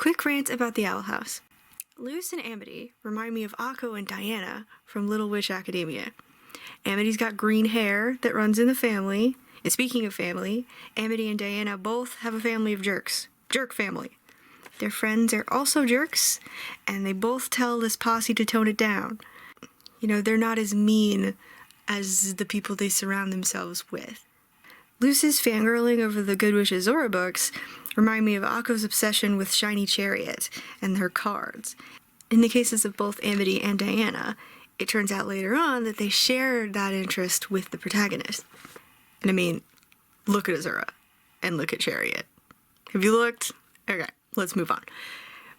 Quick rant about the Owl House. Luce and Amity remind me of Akko and Diana from Little Witch Academia. Amity's got green hair that runs in the family, and speaking of family, Amity and Diana both have a family of jerks. Jerk family. Their friends are also jerks, and they both tell this posse to tone it down. You know, they're not as mean as the people they surround themselves with. Luce's fangirling over the Good Wishes Zora books remind me of Akko's obsession with Shiny Chariot and her cards. In the cases of both Amity and Diana, it turns out later on that they shared that interest with the protagonist. And I mean, look at Azura and look at Chariot. Have you looked? Okay, let's move on.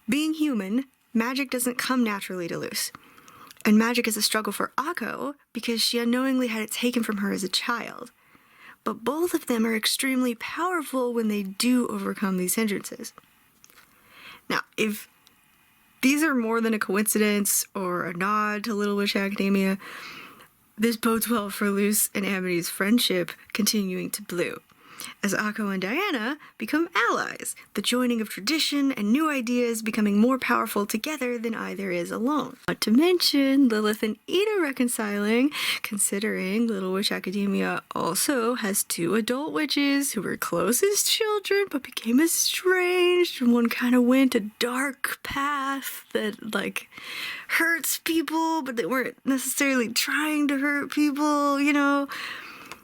Being human, magic doesn't come naturally to Luce. And magic is a struggle for Akko because she unknowingly had it taken from her as a child. But both of them are extremely powerful when they do overcome these hindrances. Now, if these are more than a coincidence or a nod to Little Witch Academia, this bodes well for Luce and Amity's friendship continuing to bloom, as Akko and Diana become allies, the joining of tradition and new ideas becoming more powerful together than either is alone. Not to mention Lilith and Ida reconciling, considering Little Witch Academia also has two adult witches who were close as children but became estranged, and one kind of went a dark path that, like, hurts people, but they weren't necessarily trying to hurt people, you know?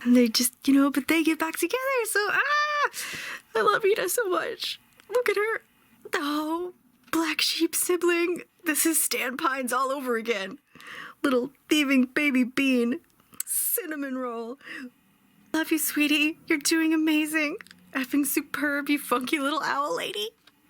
And they just, but they get back together, so, I love Ida so much. Look at her. Oh, black sheep sibling. This is Stan Pines all over again. Little thieving baby bean. Cinnamon roll. Love you, sweetie. You're doing amazing. Effing superb, you funky little owl lady.